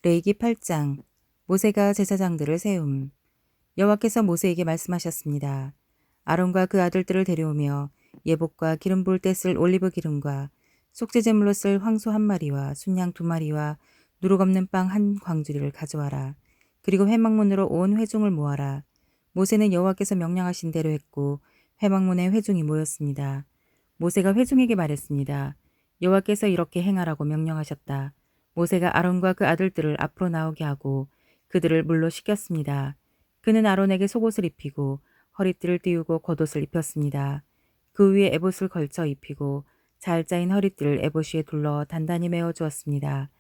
레위기 8장. 모세가 제사장들을 세움. 여호와께서 모세에게 말씀하셨습니다. 아론과 그 아들들을 데려오며 예복과 기름 부을 때 쓸 올리브 기름과 속죄제물로 쓸 황소 한 마리와 순양 두 마리와 누룩 없는 빵 한 광주리를 가져와라. 그리고 회막문으로 온 회중을 모아라. 모세는 여호와께서 명령하신 대로 했고 회막문에 회중이 모였습니다. 모세가 회중에게 말했습니다. 여호와께서 이렇게 행하라고 명령하셨다. 모세가 아론과 그 아들들을 앞으로 나오게 하고 그들을 물로 씻겼습니다. 그는 아론에게 속옷을 입히고 허리띠를 띄우고 겉옷을 입혔습니다. 그 위에 에봇을 걸쳐 입히고 잘 짜인 허리띠를 에봇 위에 둘러 단단히 메어 주었습니다.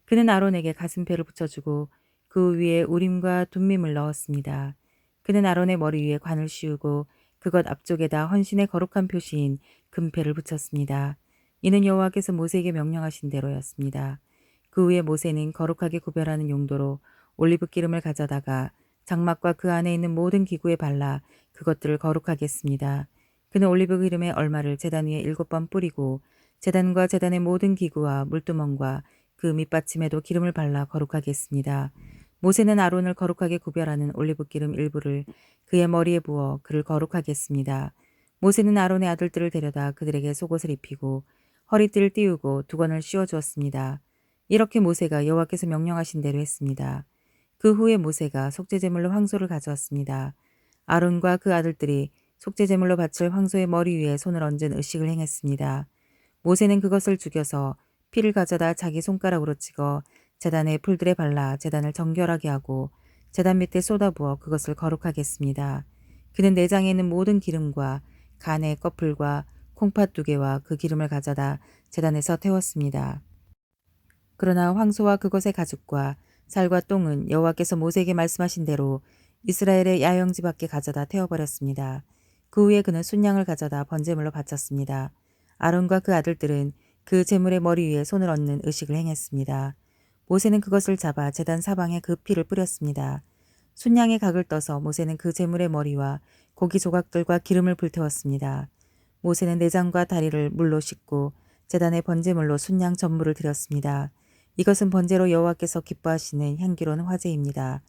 그는 아론에게 가슴패를 붙여주고 그 위에 우림과 둠밈을 넣었습니다. 그는 아론의 머리 위에 관을 씌우고 그것 앞쪽에다 헌신의 거룩한 표시인 금패를 붙였습니다. 이는 여호와께서 모세에게 명령하신 대로였습니다. 그 후에 모세는 거룩하게 구별하는 용도로 올리브 기름을 가져다가 장막과 그 안에 있는 모든 기구에 발라 그것들을 거룩하게 했습니다. 그는 올리브 기름의 얼마를 제단 위에 7번 뿌리고 제단과 제단의 모든 기구와 물두멍과 그 밑받침에도 기름을 발라 거룩하게 했습니다. 모세는 아론을 거룩하게 구별하는 올리브 기름 일부를 그의 머리에 부어 그를 거룩하게 했습니다. 모세는 아론의 아들들을 데려다 그들에게 속옷을 입히고 허리띠를 띄우고 두건을 씌워 주었습니다. 이렇게 모세가 여호와께서 명령하신 대로 했습니다. 그 후에 모세가 속죄제물로 황소를 가져왔습니다. 아론과 그 아들들이 속죄제물로 바칠 황소의 머리 위에 손을 얹은 의식을 행했습니다. 모세는 그것을 죽여서 피를 가져다 자기 손가락으로 찍어 제단의 풀들에 발라 제단을 정결하게 하고 제단 밑에 쏟아부어 그것을 거룩하게 했습니다. 그는 내장에 있는 모든 기름과 간의 꺼풀과 콩팥 2개와 그 기름을 가져다 제단에서 태웠습니다. 그러나 황소와 그것의 가죽과 살과 똥은 여호와께서 모세에게 말씀하신 대로 이스라엘의 야영지 밖에 가져다 태워버렸습니다. 그 후에 그는 순양을 가져다 번제물로 바쳤습니다. 아론과 그 아들들은 그 제물의 머리 위에 손을 얹는 의식을 행했습니다. 모세는 그것을 잡아 제단 사방에 그 피를 뿌렸습니다. 순양의 각을 떠서 모세는 그 제물의 머리와 고기 조각들과 기름을 불태웠습니다. 모세는 내장과 다리를 물로 씻고 제단의 번제물로 순양 전물을 드렸습니다. 이것은 번제로 여호와께서 기뻐하시는 향기로운 화제입니다.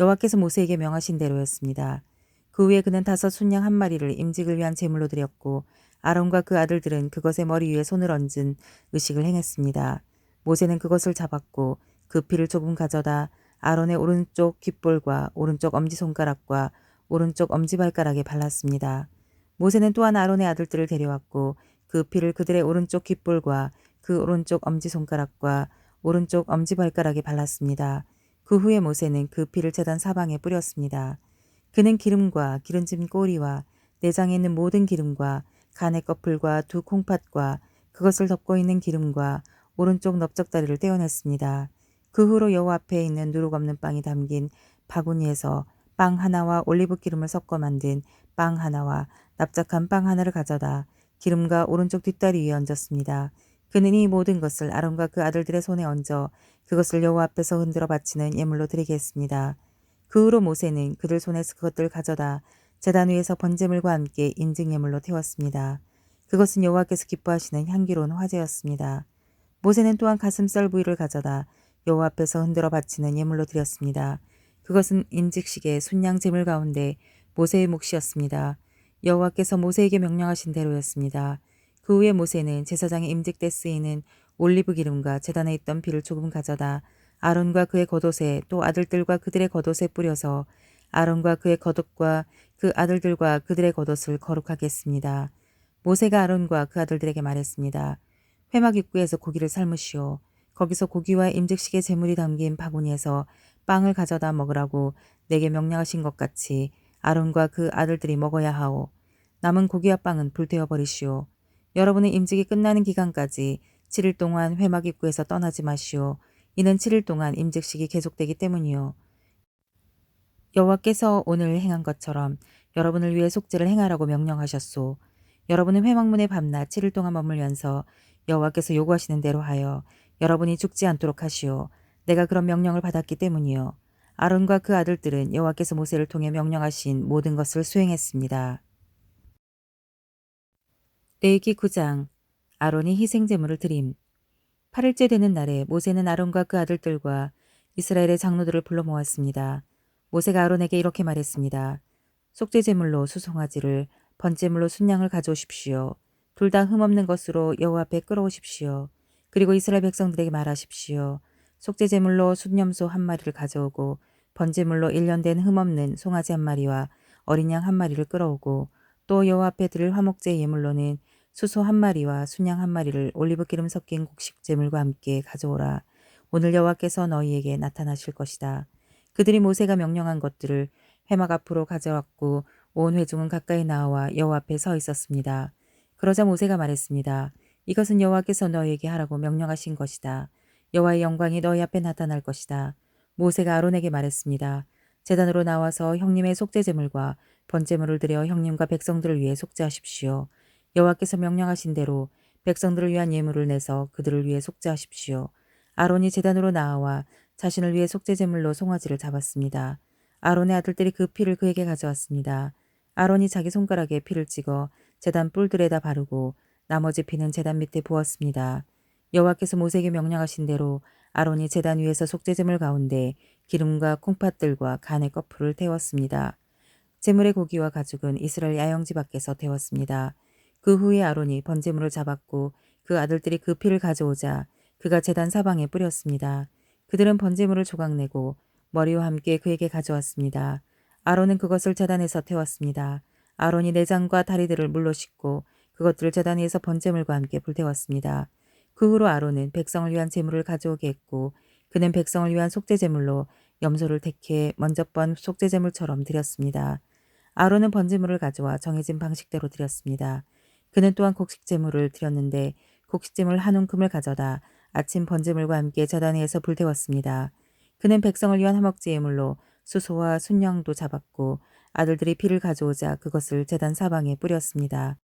여호와께서 모세에게 명하신 대로였습니다. 그 후에 그는 5 순양 한 마리를 임직을 위한 제물로 드렸고 아론과 그 아들들은 그것의 머리 위에 손을 얹은 의식을 행했습니다. 모세는 그것을 잡았고 그 피를 조금 가져다 아론의 오른쪽 귓볼과 오른쪽 엄지손가락과 오른쪽 엄지발가락에 발랐습니다. 모세는 또한 아론의 아들들을 데려왔고 그 피를 그들의 오른쪽 귓볼과 그 오른쪽 엄지손가락과 오른쪽 엄지발가락에 발랐습니다. 그 후에 모세는 그 피를 제단 사방에 뿌렸습니다. 그는 기름과 기름진 꼬리와 내장에 있는 모든 기름과 간의 꺼풀과 2 콩팥과 그것을 덮고 있는 기름과 오른쪽 넓적다리를 떼어냈습니다. 그 후로 여호와 앞에 있는 누룩 없는 빵이 담긴 바구니에서 빵 하나와 올리브 기름을 섞어 만든 빵 하나와 납작한 빵 하나를 가져다 기름과 오른쪽 뒷다리 위에 얹었습니다. 그는 이 모든 것을 아론과 그 아들들의 손에 얹어 그것을 여호와 앞에서 흔들어 바치는 예물로 드리게 했습니다. 그 후로 모세는 그들 손에서 그것들을 가져다 제단 위에서 번제물과 함께 인증예물로 태웠습니다. 그것은 여호와께서 기뻐하시는 향기로운 화제였습니다. 모세는 또한 가슴살 부위를 가져다 여호와 앞에서 흔들어 바치는 예물로 드렸습니다. 그것은 인직식의 순양 제물 가운데 모세의 몫이었습니다. 여호와께서 모세에게 명령하신 대로였습니다. 그 후에 모세는 제사장의 임직 때 쓰이는 올리브 기름과 제단에 있던 피를 조금 가져다 아론과 그의 겉옷에 또 아들들과 그들의 겉옷에 뿌려서 아론과 그의 겉옷과 그 아들들과 그들의 겉옷을 거룩하게 했습니다. 모세가 아론과 그 아들들에게 말했습니다. 회막 입구에서 고기를 삶으시오. 거기서 고기와 임직식의 제물이 담긴 바구니에서 빵을 가져다 먹으라고 내게 명령하신 것 같이 아론과 그 아들들이 먹어야 하오. 남은 고기와 빵은 불태워 버리시오. 여러분은 임직이 끝나는 기간까지 7일 동안 회막 입구에서 떠나지 마시오. 이는 7일 동안 임직식이 계속되기 때문이요. 여호와께서 오늘 행한 것처럼 여러분을 위해 속죄를 행하라고 명령하셨소. 여러분은 회막문에 밤낮 7일 동안 머물면서 여호와께서 요구하시는 대로 하여 여러분이 죽지 않도록 하시오. 내가 그런 명령을 받았기 때문이요. 아론과 그 아들들은 여호와께서 모세를 통해 명령하신 모든 것을 수행했습니다. 레위기 9장. 아론이 희생제물을 드림. 8일째 되는 날에 모세는 아론과 그 아들들과 이스라엘의 장로들을 불러 모았습니다. 모세가 아론에게 이렇게 말했습니다. 속죄제물로 수송아지를 번제물로 순양을 가져오십시오. 둘 다 흠없는 것으로 여호와 앞에 끌어오십시오. 그리고 이스라엘 백성들에게 말하십시오. 속죄제물로 순염소 한 마리를 가져오고 번제물로 1년 된 흠없는 송아지 한 마리와 어린 양 한 마리를 끌어오고 또 여호와 앞에 드릴 화목제 예물로는 수소 한 마리와 순양 한 마리를 올리브 기름 섞인 곡식 제물과 함께 가져오라. 오늘 여호와께서 너희에게 나타나실 것이다. 그들이 모세가 명령한 것들을 회막 앞으로 가져왔고 온 회중은 가까이 나와 여호와 앞에 서 있었습니다. 그러자 모세가 말했습니다. 이것은 여호와께서 너희에게 하라고 명령하신 것이다. 여호와의 영광이 너희 앞에 나타날 것이다. 모세가 아론에게 말했습니다. 제단으로 나와서 형님의 속죄제물과 번제물을 드려 형님과 백성들을 위해 속죄하십시오. 여호와께서 명령하신 대로 백성들을 위한 예물을 내서 그들을 위해 속죄하십시오. 아론이 제단으로 나와 자신을 위해 속죄제물로 송아지를 잡았습니다. 아론의 아들들이 그 피를 그에게 가져왔습니다. 아론이 자기 손가락에 피를 찍어 제단 뿔들에다 바르고 나머지 피는 제단 밑에 부었습니다. 여호와께서 모세에게 명령하신 대로 아론이 제단 위에서 속죄제물 가운데 기름과 콩팥들과 간의 거풀을 태웠습니다. 제물의 고기와 가죽은 이스라엘 야영지 밖에서 태웠습니다. 그 후에 아론이 번제물을 잡았고 그 아들들이 그 피를 가져오자 그가 제단 사방에 뿌렸습니다. 그들은 번제물을 조각내고 머리와 함께 그에게 가져왔습니다. 아론은 그것을 제단에서 태웠습니다. 아론이 내장과 다리들을 물로 씻고 그것들을 제단 위에서 번제물과 함께 불태웠습니다. 그 후로 아론은 백성을 위한 제물을 가져오게 했고 그는 백성을 위한 속죄제물로 염소를 택해 먼저 번 속죄제물처럼 드렸습니다. 아론은 번제물을 가져와 정해진 방식대로 드렸습니다. 그는 또한 곡식제물을 드렸는데 곡식제물 한 움큼을 가져다 아침 번제물과 함께 제단 위에서 불태웠습니다. 그는 백성을 위한 화목제 예물로 수소와 순양도 잡았고 아들들이 피를 가져오자 그것을 제단 사방에 뿌렸습니다.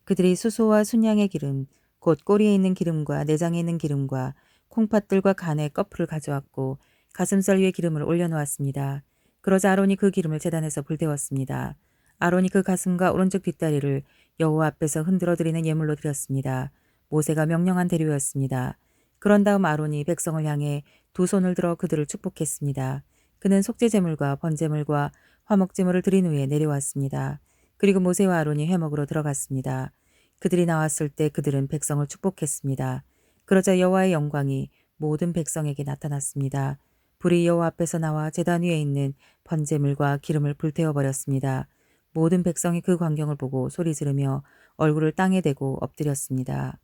그들이 수소와 순양의 기름, 곧 꼬리에 있는 기름과 내장에 있는 기름과 콩팥들과 간의 거풀을 가져왔고 가슴살 위에 기름을 올려놓았습니다. 그러자 아론이 그 기름을 제단에서 불태웠습니다. 아론이 그 가슴과 오른쪽 뒷다리를 여호와 앞에서 흔들어 드리는 예물로 드렸습니다. 모세가 명령한 대로였습니다. 그런 다음 아론이 백성을 향해 두 손을 들어 그들을 축복했습니다. 그는 속죄제물과 번제물과 화목제물을 드린 후에 내려왔습니다. 그리고 모세와 아론이 회막으로 들어갔습니다. 그들이 나왔을 때 그들은 백성을 축복했습니다. 그러자 여호와의 영광이 모든 백성에게 나타났습니다. 불이 여호와 앞에서 나와 제단 위에 있는 번제물과 기름을 불태워 버렸습니다. 모든 백성이 그 광경을 보고 소리 지르며 얼굴을 땅에 대고 엎드렸습니다.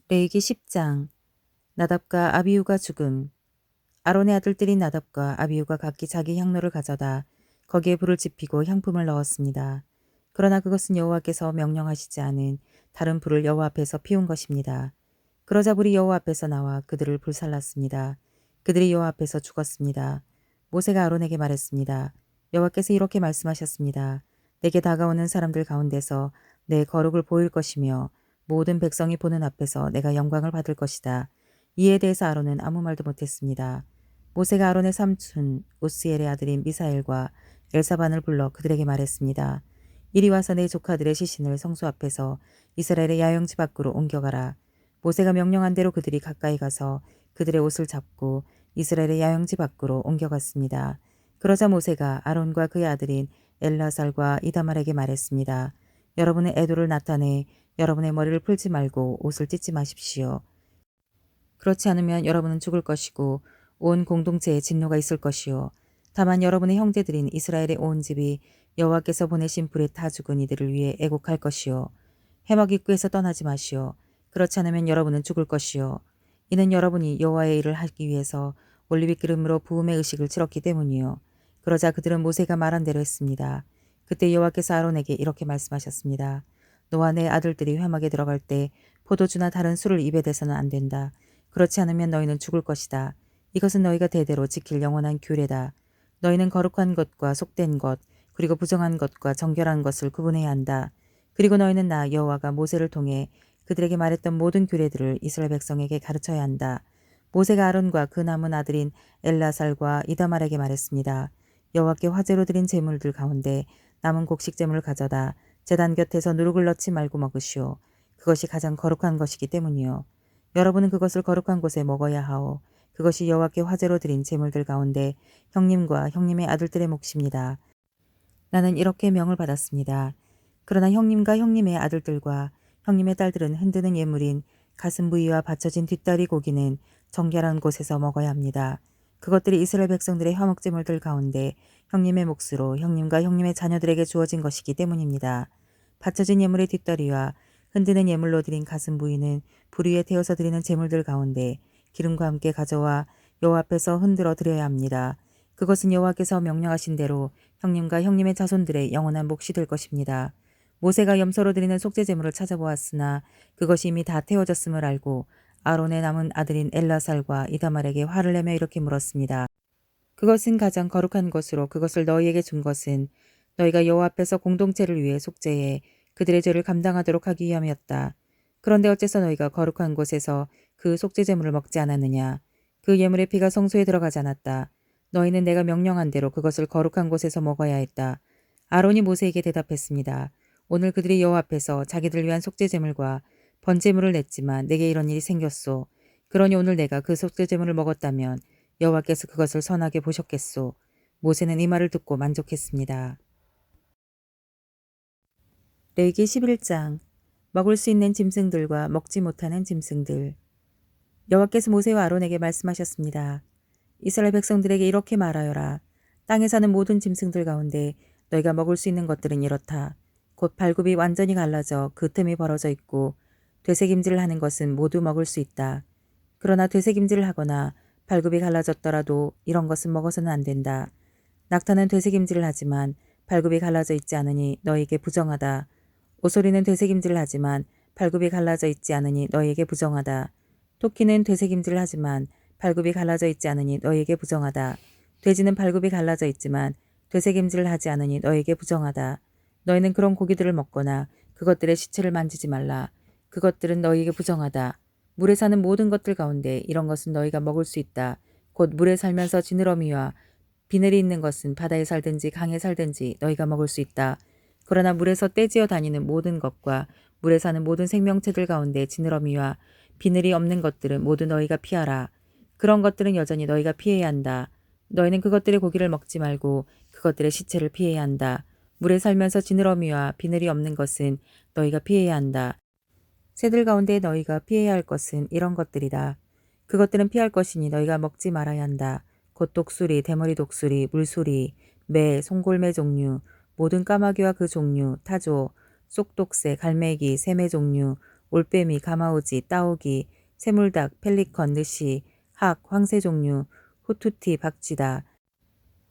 레위기 10장. 나답과 아비후가 죽음. 아론의 아들들인 나답과 아비후가 각기 자기 향로를 가져다 거기에 불을 지피고 향품을 넣었습니다. 그러나 그것은 여호와께서 명령하시지 않은 다른 불을 여호와 앞에서 피운 것입니다. 그러자 불이 여호와 앞에서 나와 그들을 불살랐습니다. 그들이 여호와 앞에서 죽었습니다. 모세가 아론에게 말했습니다. 여호와께서 이렇게 말씀하셨습니다. 내게 다가오는 사람들 가운데서 내 거룩을 보일 것이며 모든 백성이 보는 앞에서 내가 영광을 받을 것이다. 이에 대해서 아론은 아무 말도 못했습니다. 모세가 아론의 삼촌 우스엘의 아들인 미사엘과 엘사반을 불러 그들에게 말했습니다. 이리 와서 내 조카들의 시신을 성소 앞에서 이스라엘의 야영지 밖으로 옮겨가라. 모세가 명령한 대로 그들이 가까이 가서 그들의 옷을 잡고 이스라엘의 야영지 밖으로 옮겨갔습니다. 그러자 모세가 아론과 그의 아들인 엘라살과 이다말에게 말했습니다. 여러분의 애도를 나타내 여러분의 머리를 풀지 말고 옷을 찢지 마십시오. 그렇지 않으면 여러분은 죽을 것이고 온 공동체에 진노가 있을 것이요. 다만 여러분의 형제들인 이스라엘의 온 집이 여호와께서 보내신 불에 타 죽은 이들을 위해 애곡할 것이요. 회막 입구에서 떠나지 마시오. 그렇지 않으면 여러분은 죽을 것이요. 이는 여러분이 여호와의 일을 하기 위해서 올리브 기름으로 부음의 의식을 치렀기 때문이요. 그러자 그들은 모세가 말한 대로 했습니다. 그때 여호와께서 아론에게 이렇게 말씀하셨습니다. 너와 내 아들들이 회막에 들어갈 때 포도주나 다른 술을 입에 대서는 안 된다. 그렇지 않으면 너희는 죽을 것이다. 이것은 너희가 대대로 지킬 영원한 규례다. 너희는 거룩한 것과 속된 것, 그리고 부정한 것과 정결한 것을 구분해야 한다. 그리고 너희는 나 여호와가 모세를 통해 그들에게 말했던 모든 규례들을 이스라엘 백성에게 가르쳐야 한다. 모세가 아론과 그 남은 아들인 엘라살과 이다말에게 말했습니다. 여호와께 화제로 드린 제물들 가운데 남은 곡식 제물을 가져다 제단 곁에서 누룩을 넣지 말고 먹으시오. 그것이 가장 거룩한 것이기 때문이요. 여러분은 그것을 거룩한 곳에 먹어야 하오. 그것이 여호와께 화제로 드린 제물들 가운데 형님과 형님의 아들들의 몫입니다. 나는 이렇게 명을 받았습니다. 그러나 형님과 형님의 아들들과 형님의 딸들은 흔드는 예물인 가슴 부위와 받쳐진 뒷다리 고기는 정결한 곳에서 먹어야 합니다. 그것들이 이스라엘 백성들의 화목제물들 가운데 형님의 몫으로 형님과 형님의 자녀들에게 주어진 것이기 때문입니다. 받쳐진 예물의 뒷다리와 흔드는 예물로 드린 가슴 부위는 불 위에 태워서 드리는 제물들 가운데 기름과 함께 가져와 여호와 앞에서 흔들어 드려야 합니다. 그것은 여호와께서 명령하신 대로 형님과 형님의 자손들의 영원한 몫이 될 것입니다. 모세가 염소로 드리는 속죄 제물을 찾아보았으나 그것이 이미 다 태워졌음을 알고 아론의 남은 아들인 엘라살과 이다말에게 화를 내며 이렇게 물었습니다. 그것은 가장 거룩한 것으로 그것을 너희에게 준 것은 너희가 여호와 앞에서 공동체를 위해 속죄해 그들의 죄를 감당하도록 하기 위함이었다. 그런데 어째서 너희가 거룩한 곳에서 그 속죄 제물을 먹지 않았느냐? 그 예물의 피가 성소에 들어가지 않았다. 너희는 내가 명령한 대로 그것을 거룩한 곳에서 먹어야 했다. 아론이 모세에게 대답했습니다. 오늘 그들이 여호와 앞에서 자기들 위한 속죄 제물과 번제물을 냈지만 내게 이런 일이 생겼소. 그러니 오늘 내가 그 속죄 제물을 먹었다면 여호와께서 그것을 선하게 보셨겠소. 모세는 이 말을 듣고 만족했습니다. 레위기 11장 먹을 수 있는 짐승들과 먹지 못하는 짐승들. 여호와께서 모세와 아론에게 말씀하셨습니다. 이스라엘 백성들에게 이렇게 말하여라. 땅에 사는 모든 짐승들 가운데 너희가 먹을 수 있는 것들은 이렇다. 곧 발굽이 완전히 갈라져 그 틈이 벌어져 있고 되새김질을 하는 것은 모두 먹을 수 있다. 그러나 되새김질을 하거나 발굽이 갈라졌더라도 이런 것은 먹어서는 안 된다. 낙타는 되새김질을 하지만 발굽이 갈라져 있지 않으니 너희에게 부정하다. 오소리는 되새김질을 하지만 발굽이 갈라져 있지 않으니 너희에게 부정하다. 토끼는 되새김질을 하지만 발굽이 갈라져 있지 않으니 너희에게 부정하다. 돼지는 발굽이 갈라져 있지만 되새김질을 하지 않으니 너희에게 부정하다. 너희는 그런 고기들을 먹거나 그것들의 시체를 만지지 말라. 그것들은 너희에게 부정하다. 물에 사는 모든 것들 가운데 이런 것은 너희가 먹을 수 있다. 곧 물에 살면서 지느러미와 비늘이 있는 것은 바다에 살든지 강에 살든지 너희가 먹을 수 있다. 그러나 물에서 떼지어 다니는 모든 것과 물에 사는 모든 생명체들 가운데 지느러미와 비늘이 없는 것들은 모두 너희가 피하라. 그런 것들은 여전히 너희가 피해야 한다. 너희는 그것들의 고기를 먹지 말고 그것들의 시체를 피해야 한다. 물에 살면서 지느러미와 비늘이 없는 것은 너희가 피해야 한다. 새들 가운데 너희가 피해야 할 것은 이런 것들이다. 그것들은 피할 것이니 너희가 먹지 말아야 한다. 곧 독수리, 대머리 독수리, 물소리, 매, 송골매 종류, 모든 까마귀와 그 종류, 타조, 쏙독새, 갈매기, 새매 종류, 올빼미, 가마우지, 따오기, 새물닭, 펠리컨, 느시, 학, 황새 종류, 후투티, 박쥐다.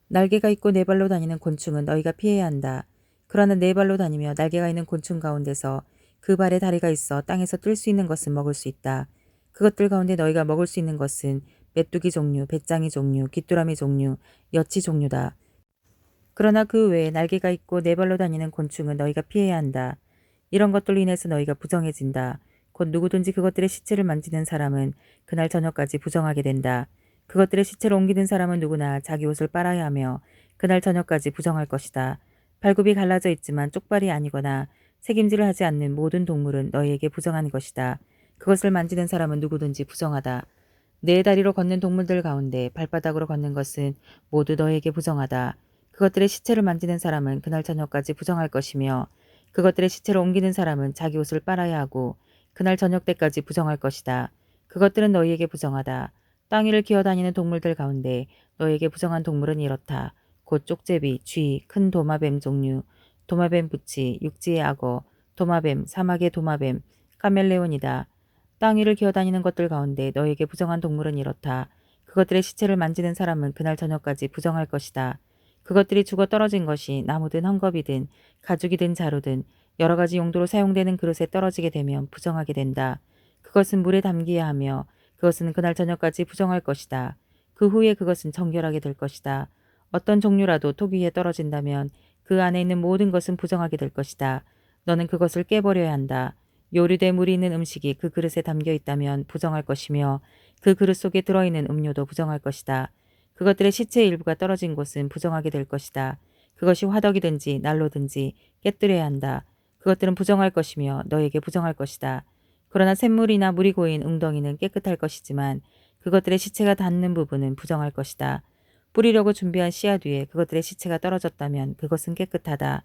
날개가 있고 네 발로 다니는 곤충은 너희가 피해야 한다. 그러나 네 발로 다니며 날개가 있는 곤충 가운데서 그 발에 다리가 있어 땅에서 뜰 수 있는 것은 먹을 수 있다. 그것들 가운데 너희가 먹을 수 있는 것은 메뚜기 종류, 배짱이 종류, 귀뚜라미 종류, 여치 종류다. 그러나 그 외에 날개가 있고 네 발로 다니는 곤충은 너희가 피해야 한다. 이런 것들로 인해서 너희가 부정해진다. 곧 누구든지 그것들의 시체를 만지는 사람은 그날 저녁까지 부정하게 된다. 그것들의 시체를 옮기는 사람은 누구나 자기 옷을 빨아야 하며 그날 저녁까지 부정할 것이다. 발굽이 갈라져 있지만 쪽발이 아니거나 책임질을 하지 않는 모든 동물은 너희에게 부정한 것이다. 그것을 만지는 사람은 누구든지 부정하다. 네 다리로 걷는 동물들 가운데 발바닥으로 걷는 것은 모두 너희에게 부정하다. 그것들의 시체를 만지는 사람은 그날 저녁까지 부정할 것이며 그것들의 시체를 옮기는 사람은 자기 옷을 빨아야 하고 그날 저녁 때까지 부정할 것이다. 그것들은 너희에게 부정하다. 땅 위를 기어다니는 동물들 가운데 너희에게 부정한 동물은 이렇다. 곧 쪽제비, 쥐, 큰 도마뱀 종류, 도마뱀 부치, 육지의 악어, 도마뱀, 사막의 도마뱀, 카멜레온이다. 땅 위를 기어다니는 것들 가운데 너희에게 부정한 동물은 이렇다. 그것들의 시체를 만지는 사람은 그날 저녁까지 부정할 것이다. 그것들이 죽어 떨어진 것이 나무든 헝겊이든 가죽이든 자루든 여러 가지 용도로 사용되는 그릇에 떨어지게 되면 부정하게 된다. 그것은 물에 담기야 하며 그것은 그날 저녁까지 부정할 것이다. 그 후에 그것은 정결하게 될 것이다. 어떤 종류라도 토 위에 떨어진다면 그 안에 있는 모든 것은 부정하게 될 것이다. 너는 그것을 깨버려야 한다. 요리돼 물이 있는 음식이 그 그릇에 담겨 있다면 부정할 것이며 그 그릇 속에 들어있는 음료도 부정할 것이다. 그것들의 시체의 일부가 떨어진 곳은 부정하게 될 것이다. 그것이 화덕이든지 난로든지 깨뜨려야 한다. 그것들은 부정할 것이며 너에게 부정할 것이다. 그러나 샘물이나 물이 고인 웅덩이는 깨끗할 것이지만 그것들의 시체가 닿는 부분은 부정할 것이다. 뿌리려고 준비한 씨앗 위에 그것들의 시체가 떨어졌다면 그것은 깨끗하다.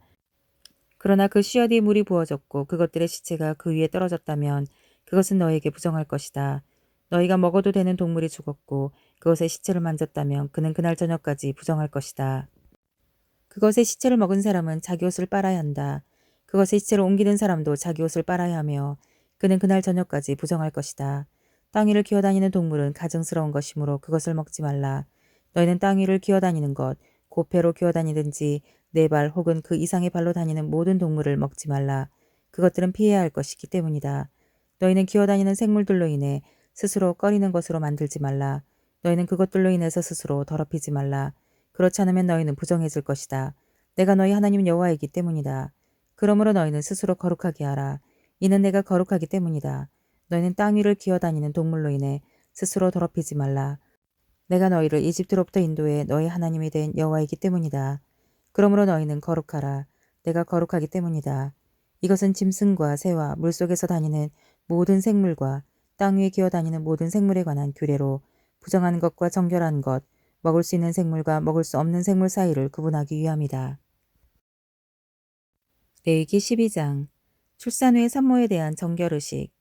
그러나 그 씨앗 위에 물이 부어졌고 그것들의 시체가 그 위에 떨어졌다면 그것은 너에게 부정할 것이다. 너희가 먹어도 되는 동물이 죽었고 그것의 시체를 만졌다면 그는 그날 저녁까지 부정할 것이다. 그것의 시체를 먹은 사람은 자기 옷을 빨아야 한다. 그것의 시체를 옮기는 사람도 자기 옷을 빨아야 하며 그는 그날 저녁까지 부정할 것이다. 땅 위를 기어다니는 동물은 가증스러운 것이므로 그것을 먹지 말라. 너희는 땅 위를 기어다니는 것, 곧 배로 기어다니든지 네 발 혹은 그 이상의 발로 다니는 모든 동물을 먹지 말라. 그것들은 피해야 할 것이기 때문이다. 너희는 기어다니는 생물들로 인해 스스로 꺼리는 것으로 만들지 말라. 너희는 그것들로 인해서 스스로 더럽히지 말라. 그렇지 않으면 너희는 부정해질 것이다. 내가 너희 하나님 여호와이기 때문이다. 그러므로 너희는 스스로 거룩하게 하라. 이는 내가 거룩하기 때문이다. 너희는 땅 위를 기어다니는 동물로 인해 스스로 더럽히지 말라. 내가 너희를 이집트로부터 인도해 너희 하나님이 된 여호와이기 때문이다. 그러므로 너희는 거룩하라. 내가 거룩하기 때문이다. 이것은 짐승과 새와 물속에서 다니는 모든 생물과 땅 위에 기어다니는 모든 생물에 관한 규례로 부정한 것과 정결한 것, 먹을 수 있는 생물과 먹을 수 없는 생물 사이를 구분하기 위함이다. 레위기 12장 출산 후의 산모에 대한 정결의식.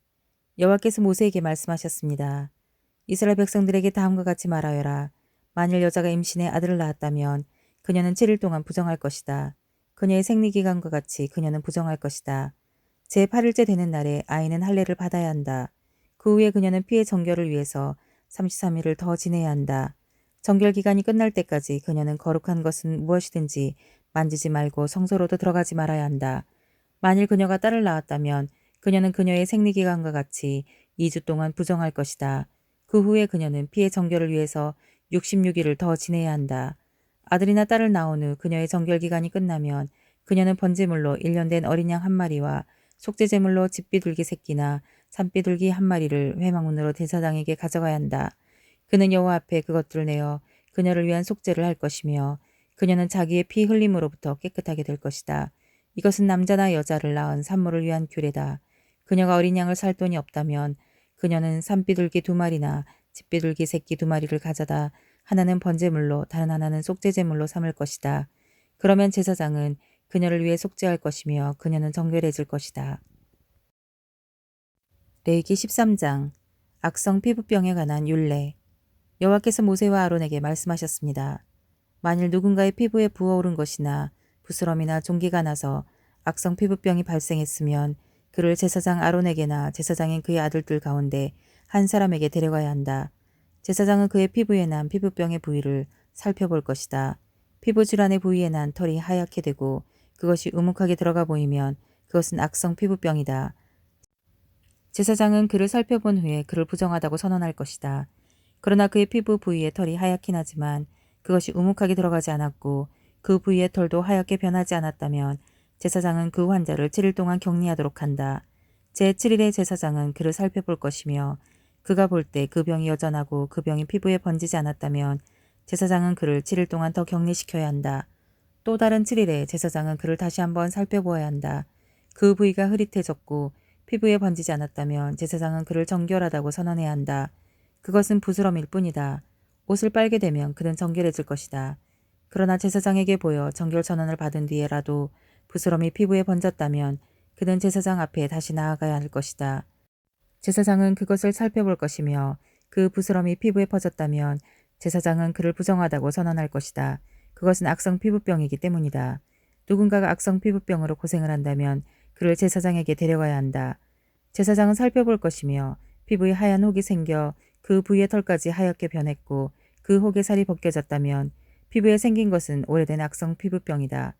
여호와께서 모세에게 말씀하셨습니다. 이스라엘 백성들에게 다음과 같이 말하여라. 만일 여자가 임신해 아들을 낳았다면 그녀는 7일 동안 부정할 것이다. 그녀의 생리기간과 같이 그녀는 부정할 것이다. 제8일째 되는 날에 아이는 할례를 받아야 한다. 그 후에 그녀는 피의 정결을 위해서 33일을 더 지내야 한다. 정결 기간이 끝날 때까지 그녀는 거룩한 것은 무엇이든지 만지지 말고 성소로도 들어가지 말아야 한다. 만일 그녀가 딸을 낳았다면 그녀는 그녀의 생리기간과 같이 2주 동안 부정할 것이다. 그 후에 그녀는 피의 정결을 위해서 66일을 더 지내야 한다. 아들이나 딸을 낳은 후 그녀의 정결기간이 끝나면 그녀는 번제물로 1년 된 어린 양 한 마리와 속죄제물로 집비둘기 새끼나 산비둘기 한 마리를 회막문으로 제사장에게 가져가야 한다. 그는 여호와 앞에 그것들을 내어 그녀를 위한 속죄를 할 것이며 그녀는 자기의 피 흘림으로부터 깨끗하게 될 것이다. 이것은 남자나 여자를 낳은 산모를 위한 규례다. 그녀가 어린 양을 살 돈이 없다면 그녀는 산비둘기 2마리나 집비둘기 새끼 2마리를 가져다 하나는 번제물로 다른 하나는 속죄제물로 삼을 것이다. 그러면 제사장은 그녀를 위해 속죄할 것이며 그녀는 정결해질 것이다. 레위기 13장 악성 피부병에 관한 율례. 여호와께서 모세와 아론에게 말씀하셨습니다. 만일 누군가의 피부에 부어오른 것이나 부스럼이나 종기가 나서 악성 피부병이 발생했으면 그를 제사장 아론에게나 제사장인 그의 아들들 가운데 한 사람에게 데려가야 한다. 제사장은 그의 피부에 난 피부병의 부위를 살펴볼 것이다. 피부 질환의 부위에 난 털이 하얗게 되고 그것이 우묵하게 들어가 보이면 그것은 악성 피부병이다. 제사장은 그를 살펴본 후에 그를 부정하다고 선언할 것이다. 그러나 그의 피부 부위에 털이 하얗긴 하지만 그것이 우묵하게 들어가지 않았고 그 부위의 털도 하얗게 변하지 않았다면 제사장은 그 환자를 7일 동안 격리하도록 한다. 제7일에 제사장은 그를 살펴볼 것이며 그가 볼 때 그 병이 여전하고 그 병이 피부에 번지지 않았다면 제사장은 그를 7일 동안 더 격리시켜야 한다. 또 다른 7일에 제사장은 그를 다시 한번 살펴보아야 한다. 그 부위가 흐릿해졌고 피부에 번지지 않았다면 제사장은 그를 정결하다고 선언해야 한다. 그것은 부스럼일 뿐이다. 옷을 빨게 되면 그는 정결해질 것이다. 그러나 제사장에게 보여 정결 선언을 받은 뒤에라도 부스럼이 피부에 번졌다면 그는 제사장 앞에 다시 나아가야 할 것이다. 제사장은 그것을 살펴볼 것이며 그 부스럼이 피부에 퍼졌다면 제사장은 그를 부정하다고 선언할 것이다. 그것은 악성 피부병이기 때문이다. 누군가가 악성 피부병으로 고생을 한다면 그를 제사장에게 데려가야 한다. 제사장은 살펴볼 것이며 피부에 하얀 혹이 생겨 그 부위의 털까지 하얗게 변했고 그 혹의 살이 벗겨졌다면 피부에 생긴 것은 오래된 악성 피부병이다.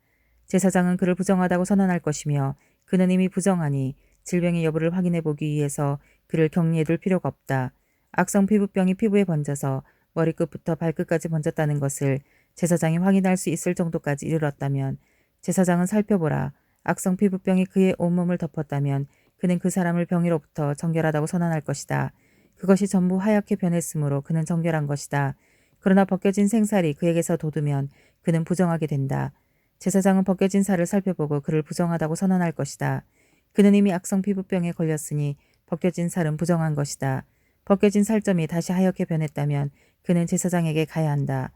제사장은 그를 부정하다고 선언할 것이며 그는 이미 부정하니 질병의 여부를 확인해 보기 위해서 그를 격리해 둘 필요가 없다. 악성 피부병이 피부에 번져서 머리끝부터 발끝까지 번졌다는 것을 제사장이 확인할 수 있을 정도까지 이르렀다면 제사장은 살펴보라. 악성 피부병이 그의 온몸을 덮었다면 그는 그 사람을 병이로부터 정결하다고 선언할 것이다. 그것이 전부 하얗게 변했으므로 그는 정결한 것이다. 그러나 벗겨진 생살이 그에게서 돋으면 그는 부정하게 된다. 제사장은 벗겨진 살을 살펴보고 그를 부정하다고 선언할 것이다. 그는 이미 악성 피부병에 걸렸으니 벗겨진 살은 부정한 것이다. 벗겨진 살점이 다시 하얗게 변했다면 그는 제사장에게 가야 한다.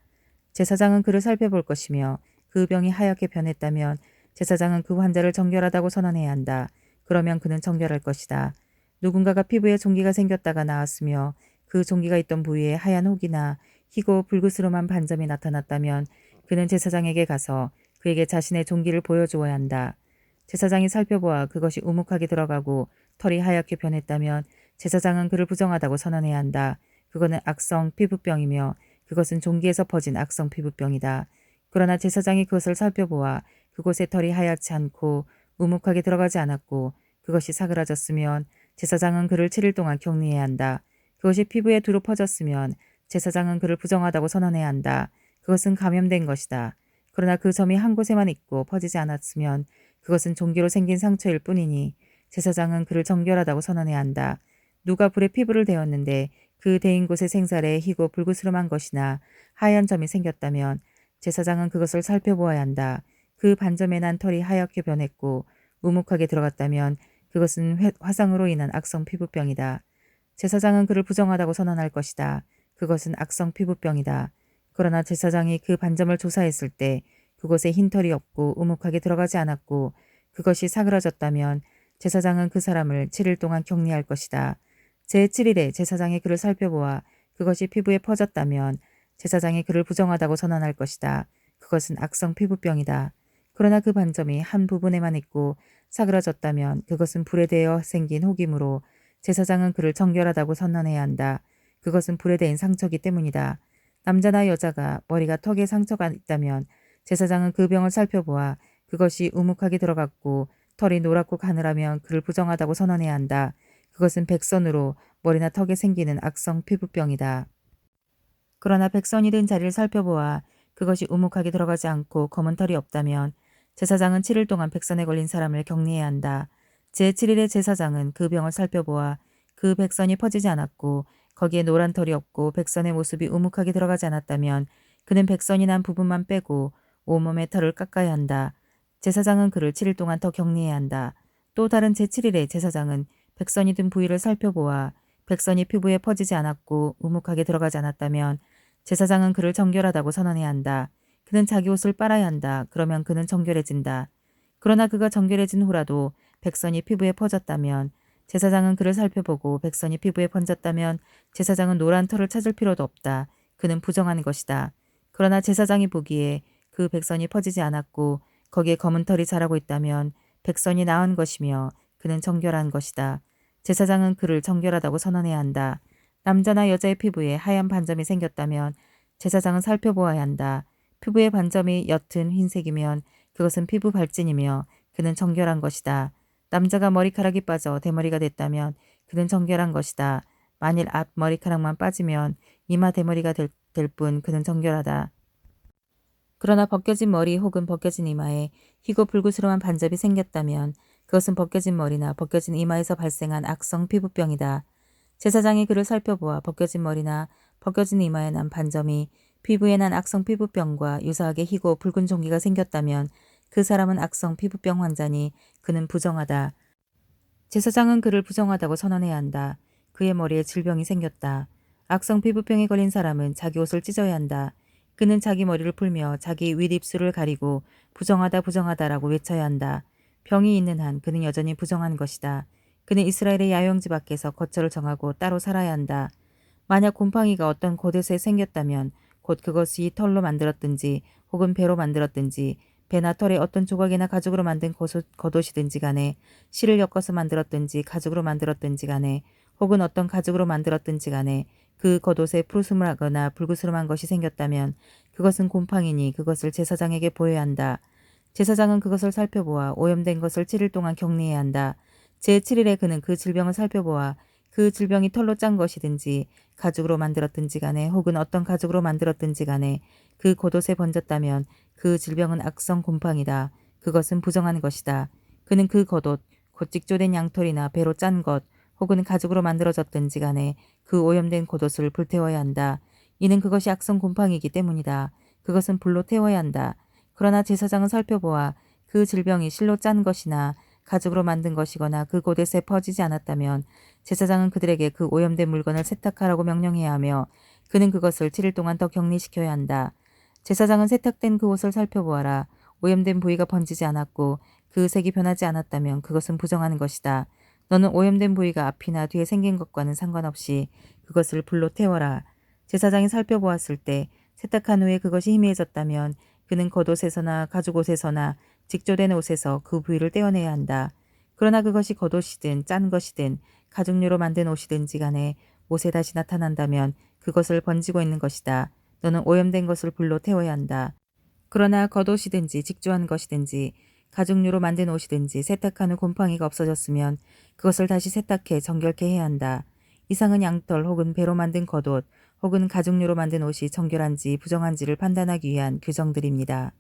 제사장은 그를 살펴볼 것이며 그 병이 하얗게 변했다면 제사장은 그 환자를 정결하다고 선언해야 한다. 그러면 그는 정결할 것이다. 누군가가 피부에 종기가 생겼다가 나았으며 그 종기가 있던 부위에 하얀 혹이나 희고 불그스름한 반점이 나타났다면 그는 제사장에게 가서 그에게 자신의 종기를 보여주어야 한다. 제사장이 살펴보아 그것이 우묵하게 들어가고 털이 하얗게 변했다면 제사장은 그를 부정하다고 선언해야 한다. 그거는 악성 피부병이며 그것은 종기에서 퍼진 악성 피부병이다. 그러나 제사장이 그것을 살펴보아 그곳에 털이 하얗지 않고 우묵하게 들어가지 않았고 그것이 사그라졌으면 제사장은 그를 7일 동안 격리해야 한다. 그것이 피부에 두루 퍼졌으면 제사장은 그를 부정하다고 선언해야 한다. 그것은 감염된 것이다. 그러나 그 점이 한 곳에만 있고 퍼지지 않았으면 그것은 종기로 생긴 상처일 뿐이니 제사장은 그를 정결하다고 선언해야 한다. 누가 불에 피부를 대었는데 그 대인 곳의 생살에 희고 불그스름한 것이나 하얀 점이 생겼다면 제사장은 그것을 살펴보아야 한다. 그 반점에 난 털이 하얗게 변했고 우묵하게 들어갔다면 그것은 화상으로 인한 악성 피부병이다. 제사장은 그를 부정하다고 선언할 것이다. 그것은 악성 피부병이다. 그러나 제사장이 그 반점을 조사했을 때 그곳에 흰 털이 없고 우묵하게 들어가지 않았고 그것이 사그라졌다면 제사장은 그 사람을 7일 동안 격리할 것이다. 제7일에 제사장이 그를 살펴보아 그것이 피부에 퍼졌다면 제사장이 그를 부정하다고 선언할 것이다. 그것은 악성 피부병이다. 그러나 그 반점이 한 부분에만 있고 사그라졌다면 그것은 불에 대어 생긴 혹이므로 제사장은 그를 정결하다고 선언해야 한다. 그것은 불에 대인 상처기 때문이다. 남자나 여자가 머리가 턱에 상처가 있다면 제사장은 그 병을 살펴보아 그것이 우묵하게 들어갔고 털이 노랗고 가늘하면 그를 부정하다고 선언해야 한다. 그것은 백선으로 머리나 턱에 생기는 악성 피부병이다. 그러나 백선이 된 자리를 살펴보아 그것이 우묵하게 들어가지 않고 검은 털이 없다면 제사장은 7일 동안 백선에 걸린 사람을 격리해야 한다. 제7일에 제사장은 그 병을 살펴보아 그 백선이 퍼지지 않았고 거기에 노란 털이 없고 백선의 모습이 우묵하게 들어가지 않았다면 그는 백선이 난 부분만 빼고 온몸의 털을 깎아야 한다. 제사장은 그를 7일 동안 더 격리해야 한다. 또 다른 제7일에 제사장은 백선이 든 부위를 살펴보아 백선이 피부에 퍼지지 않았고 우묵하게 들어가지 않았다면 제사장은 그를 정결하다고 선언해야 한다. 그는 자기 옷을 빨아야 한다. 그러면 그는 정결해진다. 그러나 그가 정결해진 후라도 백선이 피부에 퍼졌다면 제사장은 그를 살펴보고 백선이 피부에 번졌다면 제사장은 노란 털을 찾을 필요도 없다. 그는 부정한 것이다. 그러나 제사장이 보기에 그 백선이 퍼지지 않았고 거기에 검은 털이 자라고 있다면 백선이 나은 것이며 그는 정결한 것이다. 제사장은 그를 정결하다고 선언해야 한다. 남자나 여자의 피부에 하얀 반점이 생겼다면 제사장은 살펴보아야 한다. 피부의 반점이 옅은 흰색이면 그것은 피부 발진이며 그는 정결한 것이다. 남자가 머리카락이 빠져 대머리가 됐다면 그는 정결한 것이다. 만일 앞 머리카락만 빠지면 이마 대머리가 될 뿐 그는 정결하다. 그러나 벗겨진 머리 혹은 벗겨진 이마에 희고 불구스름한 반점이 생겼다면 그것은 벗겨진 머리나 벗겨진 이마에서 발생한 악성 피부병이다. 제사장이 그를 살펴보아 벗겨진 머리나 벗겨진 이마에 난 반점이 피부에 난 악성 피부병과 유사하게 희고 붉은 종기가 생겼다면 그 사람은 악성 피부병 환자니 그는 부정하다. 제사장은 그를 부정하다고 선언해야 한다. 그의 머리에 질병이 생겼다. 악성 피부병에 걸린 사람은 자기 옷을 찢어야 한다. 그는 자기 머리를 풀며 자기 윗입술을 가리고 부정하다 부정하다라고 외쳐야 한다. 병이 있는 한 그는 여전히 부정한 것이다. 그는 이스라엘의 야영지 밖에서 거처를 정하고 따로 살아야 한다. 만약 곰팡이가 어떤 곳에서 생겼다면 곧 그것이 털로 만들었든지 혹은 배로 만들었든지 배나 털의 어떤 조각이나 가죽으로 만든 겉옷이든지 간에 실을 엮어서 만들었든지 가죽으로 만들었든지 간에 혹은 어떤 가죽으로 만들었든지 간에 그 겉옷에 푸르스름하거나 불구스름한 것이 생겼다면 그것은 곰팡이니 그것을 제사장에게 보여야 한다. 제사장은 그것을 살펴보아 오염된 것을 7일 동안 격리해야 한다. 제7일에 그는 그 질병을 살펴보아 그 질병이 털로 짠 것이든지 가죽으로 만들었든지 간에 혹은 어떤 가죽으로 만들었든지 간에 그 겉옷에 번졌다면 그 질병은 악성 곰팡이다. 그것은 부정한 것이다. 그는 그 겉옷, 곧 직조된 양털이나 배로 짠 것, 혹은 가죽으로 만들어졌든지 간에 그 오염된 겉옷을 불태워야 한다. 이는 그것이 악성 곰팡이이기 때문이다. 그것은 불로 태워야 한다. 그러나 제사장은 살펴보아 그 질병이 실로 짠 것이나 가죽으로 만든 것이거나 그 곳에서 퍼지지 않았다면 제사장은 그들에게 그 오염된 물건을 세탁하라고 명령해야 하며 그는 그것을 7일 동안 더 격리시켜야 한다. 제사장은 세탁된 그 옷을 살펴보아라. 오염된 부위가 번지지 않았고 그 색이 변하지 않았다면 그것은 부정하는 것이다. 너는 오염된 부위가 앞이나 뒤에 생긴 것과는 상관없이 그것을 불로 태워라. 제사장이 살펴보았을 때 세탁한 후에 그것이 희미해졌다면 그는 겉옷에서나 가죽옷에서나 직조된 옷에서 그 부위를 떼어내야 한다. 그러나 그것이 겉옷이든 짠 것이든 가죽류로 만든 옷이든지 간에 옷에 다시 나타난다면 그것을 번지고 있는 것이다. 너는 오염된 것을 불로 태워야 한다. 그러나 겉옷이든지 직조한 것이든지 가죽류로 만든 옷이든지 세탁한 후 곰팡이가 없어졌으면 그것을 다시 세탁해 정결케 해야 한다. 이상은 양털 혹은 배로 만든 겉옷 혹은 가죽류로 만든 옷이 정결한지 부정한지를 판단하기 위한 규정들입니다.